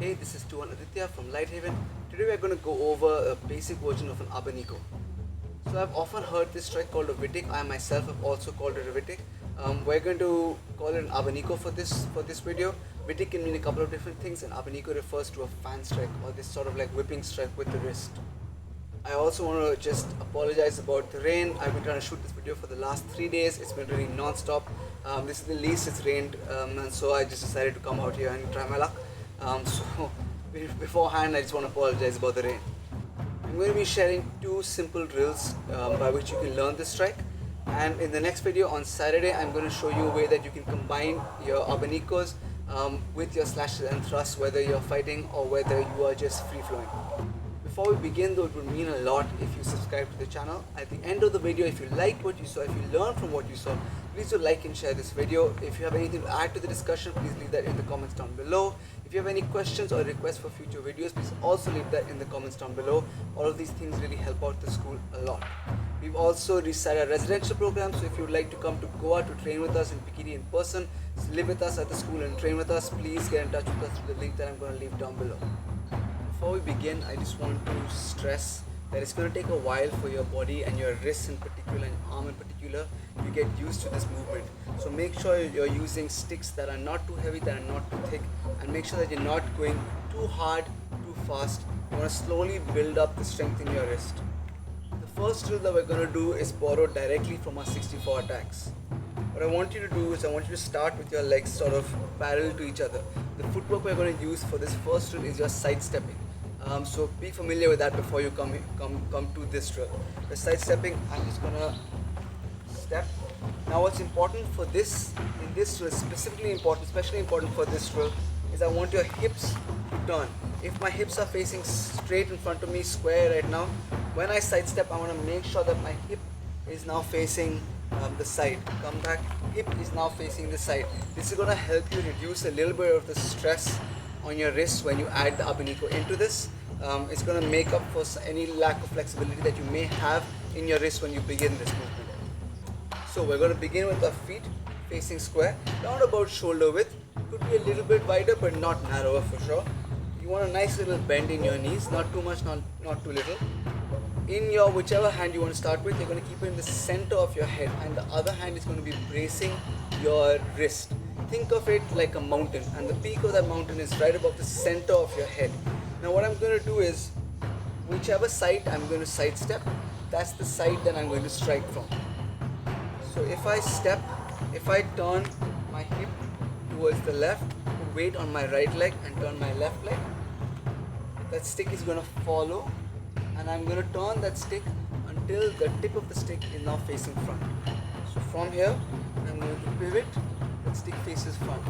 Hey, this is Tuhon Aditya from LightHaven. Today we are going to go over a basic version of an Abanico. So I've often heard this strike called a Vitic. I myself have also called it a Vitic. We're going to call it an Abanico for this video. Vitic can mean a couple of different things, and Abanico refers to a fan strike or this sort of like whipping strike with the wrist. I also want to just apologize about the rain. I've been trying to shoot this video for the last 3 days. It's been raining non-stop. This is the least it's rained, and so I just decided to come out here and try my luck. So beforehand, I just want to apologize about the rain. I'm going to be sharing 2 simple drills by which you can learn this strike. And in the next video on Saturday, I'm going to show you a way that you can combine your Abanicos with your slashes and thrusts, whether you're fighting or whether you are just free-flowing. Before we begin though, it would mean a lot if you subscribe to the channel. At the end of the video, if you liked what you saw, if you learned from what you saw, please do like and share this video. If you have anything to add to the discussion, please leave that in the comments down below. If you have any questions or requests for future videos, please also leave that in the comments down below. All of these things really help out the school a lot. We've also restarted our residential program, so if you would like to come to Goa to train with us in Pikiti in person, live with us at the school and train with us, please get in touch with us through the link that I'm going to leave down below. Before we begin, I just want to stress that it's going to take a while for your body and your wrists in particular and arm in particular to get used to this movement. So make sure you're using sticks that are not too heavy, that are not too thick, and make sure that you're not going too hard, too fast. You want to slowly build up the strength in your wrist. The first drill that we're going to do is borrowed directly from our 64 attacks. What I want you to do is I want you to start with your legs sort of parallel to each other. The footwork we're going to use for this first drill is your side stepping. So be familiar with that before you come to this drill. The side stepping, I'm just going to step. Now what's important for this, in this drill, especially important for this drill, is I want your hips to turn. If my hips are facing straight in front of me, square right now, when I side step, I want to make sure that my hip is now facing the side. Come back, hip is now facing the side. This is going to help you reduce a little bit of the stress on your wrists when you add the Abanico into this. It's going to make up for any lack of flexibility that you may have in your wrist when you begin this movement. So we're going to begin with our feet facing square, down about shoulder width. Could be a little bit wider but not narrower for sure. You want a nice little bend in your knees, not too much, not too little. In your whichever hand you want to start with, you're going to keep it in the center of your head, and the other hand is going to be bracing your wrist. Think of it like a mountain, and the peak of that mountain is right above the center of your head. Now what I'm going to do is, whichever side I'm going to side step, that's the side that I'm going to strike from. So if I turn my hip towards the left, put weight on my right leg and turn my left leg, that stick is going to follow, and I'm going to turn that stick until the tip of the stick is now facing front. So from here, I'm going to pivot, the stick faces front.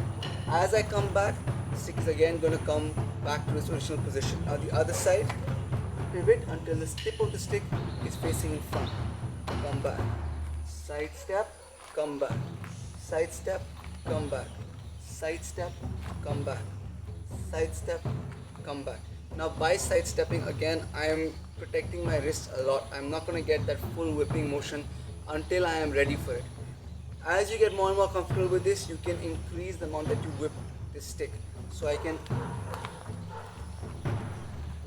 As I come back, the stick is again going to come back to its original position. Now the other side, pivot until the tip of the stick is facing in front. Come back. Side step, come back. Side step, come back. Side step, come back. Side step, come back. Now by side stepping again, I am protecting my wrist a lot. I'm not going to get that full whipping motion until I am ready for it. As you get more and more comfortable with this, you can increase the amount that you whip this stick. So I can,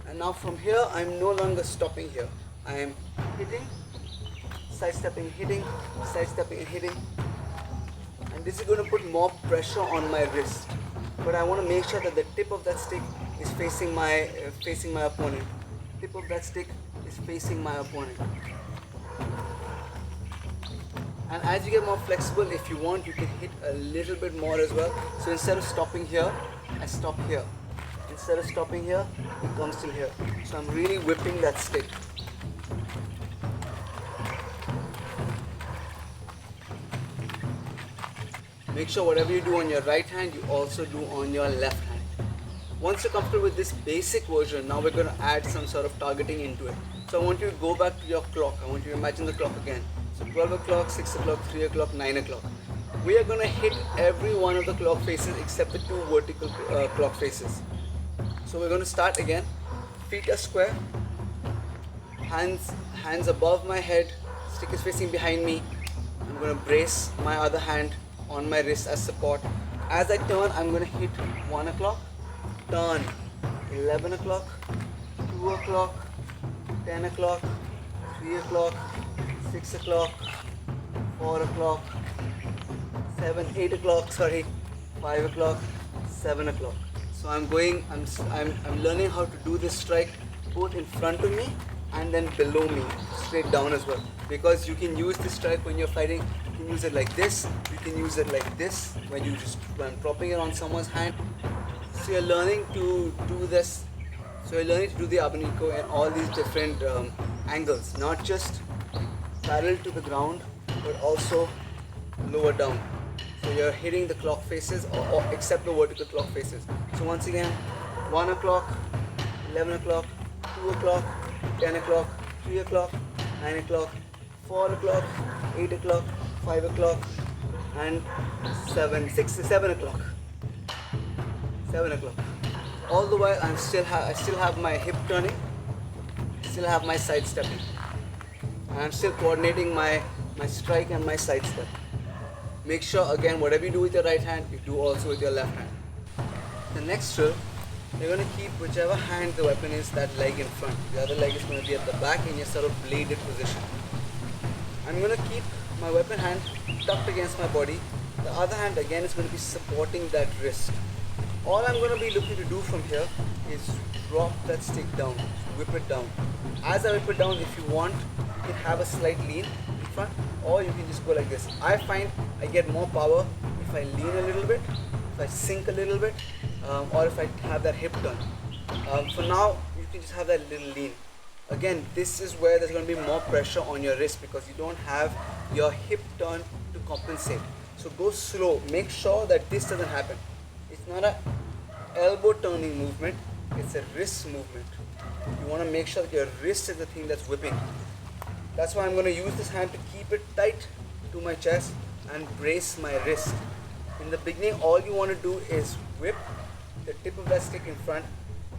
and now from here, I'm no longer stopping here. I am hitting, side stepping, hitting, side stepping and hitting. And this is going to put more pressure on my wrist. But I want to make sure that the tip of that stick is facing my opponent. Tip of that stick is facing my opponent. And as you get more flexible, if you want, you can hit a little bit more as well. So instead of stopping here, I stop here. Instead of stopping here, it comes till here. So I'm really whipping that stick. Make sure whatever you do on your right hand, you also do on your left hand. Once you're comfortable with this basic version, now we're going to add some sort of targeting into it. So I want you to go back to your clock. I want you to imagine the clock again. So 12 o'clock, 6 o'clock, 3 o'clock, 9 o'clock. We are going to hit every one of the clock faces except the 2 vertical clock faces. So we're going to start again. Feet are square. Hands above my head. Stick is facing behind me. I'm going to brace my other hand on my wrist as support. As I turn, I'm going to hit 1 o'clock, turn, 11 o'clock, 2 o'clock, 10 o'clock, 3 o'clock, 6 o'clock, 4 o'clock, 8 o'clock, sorry, 5 o'clock, 7 o'clock. So I'm learning how to do this strike both in front of me and then below me, straight down as well. Because you can use this strike when you're fighting. You can use it like this, you can use it like this when propping it on someone's hand. So you're learning to do this. So you're learning to do the Abanico in all these different angles, not just parallel to the ground, but also lower down. So you're hitting the clock faces or except the vertical clock faces. So once again, 1 o'clock, 11 o'clock, 2 o'clock, 10 o'clock, 3 o'clock, 9 o'clock, 4 o'clock, 8 o'clock, 5 o'clock, and 7 o'clock. 7 o'clock. All the while I still have my hip turning, still have my side stepping. And I'm still coordinating my strike and my side step. Make sure again whatever you do with your right hand, you do also with your left hand. The next drill, you're going to keep whichever hand the weapon is, that leg in front. The other leg is going to be at the back in your sort of bladed position. I'm going to keep my weapon hand tucked against my body. The other hand again is going to be supporting that wrist. All I'm going to be looking to do from here is drop that stick down, whip it down. As I whip it down, if you want, you can have a slight lean in front, or you can just go like this. I find I get more power if I lean a little bit, if I sink a little bit, or if I have that hip turn. For now, you can just have that little lean. Again, this is where there's going to be more pressure on your wrist because you don't have your hip turn to compensate. So go slow. Make sure that this doesn't happen. It's not a elbow turning movement, it's a wrist movement. You want to make sure that your wrist is the thing that's whipping. That's why I'm going to use this hand to keep it tight to my chest and brace my wrist. In the beginning, all you want to do is whip the tip of that stick in front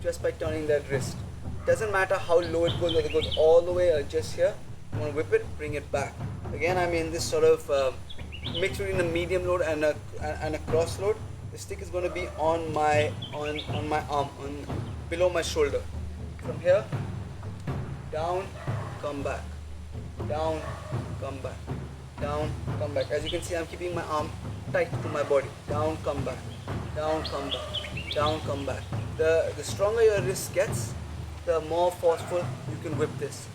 just by turning that wrist. Doesn't matter how low it goes, whether it goes all the way or just here. You want to whip it, bring it back. Again, I'm in this sort of mix between a medium load and a cross load. The stick is going to be on my arm, below my shoulder. From here, down, come back, down, come back, down, come back. As you can see, I'm keeping my arm tight to my body. Down, come back, down, come back, down, come back. The stronger your wrist gets, the more forceful you can whip this.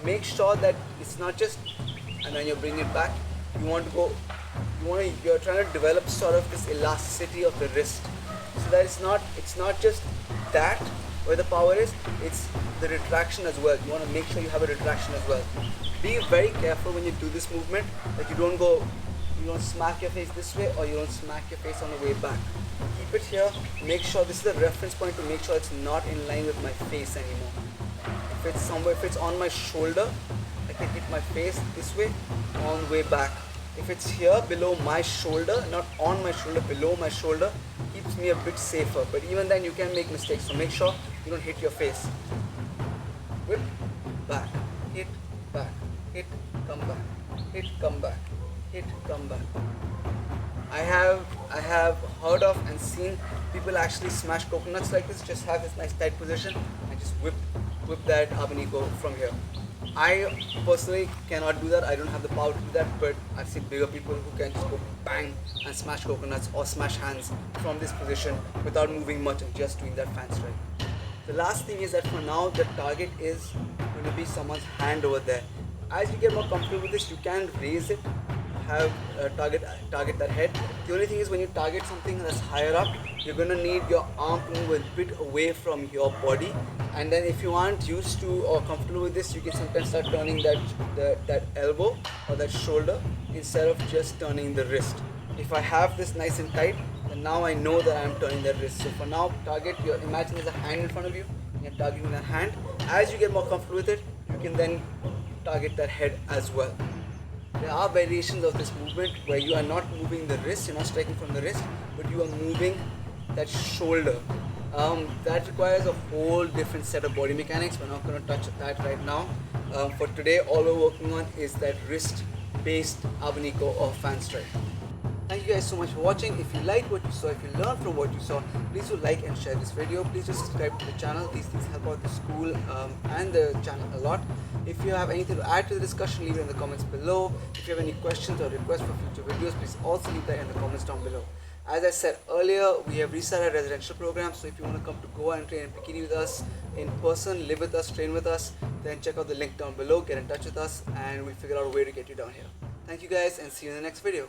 Make sure that it's not just, and then you bring it back. You're trying to develop sort of this elasticity of the wrist, so that it's not just that where the power is, it's the retraction as well. You want to make sure you have a retraction as well. Be very careful when you do this movement that you don't smack your face this way or you don't smack your face on the way back. Keep it here. Make sure this is the reference point to make sure it's not in line with my face anymore. If it's on my shoulder, I can hit my face this way on the way back. If it's here below my shoulder, not on my shoulder, below my shoulder, keeps me a bit safer. But even then you can make mistakes, so make sure you don't hit your face. Whip, back, hit, come back, hit, come back, hit, come back. I have heard of and seen people actually smash coconuts like this, just have this nice tight position and just whip that Abanico from here. I personally cannot do that. I don't have the power to do that, but I've seen bigger people who can just go bang and smash coconuts or smash hands from this position without moving much and just doing that fan strike. The last thing is that for now the target is going to be someone's hand over there. As you get more comfortable with this, you can raise it, have target that head. The only thing is when you target something that's higher up, you're going to need your arm to move a bit away from your body. And then if you aren't used to or comfortable with this, you can sometimes start turning that elbow or that shoulder instead of just turning the wrist. If I have this nice and tight, then now I know that I'm turning that wrist. So for now, imagine there's a hand in front of you, and you're targeting that hand. As you get more comfortable with it, you can then target that head as well. There are variations of this movement where you are not moving the wrist, you're not striking from the wrist, but you are moving that shoulder. That requires a whole different set of body mechanics. We're not going to touch that right now. For today, all we're working on is that wrist-based Abanico or fan strike. Thank you guys so much for watching. If you like what you saw, if you learned from what you saw, please do like and share this video. Please do subscribe to the channel. These things help out the school and the channel a lot. If you have anything to add to the discussion, leave it in the comments below. If you have any questions or requests for future videos, please also leave that in the comments down below. As I said earlier, we have restarted our residential program, so if you want to come to Goa and train in bikini with us in person, live with us, train with us, then check out the link down below, get in touch with us, and we'll figure out a way to get you down here. Thank you guys, and see you in the next video.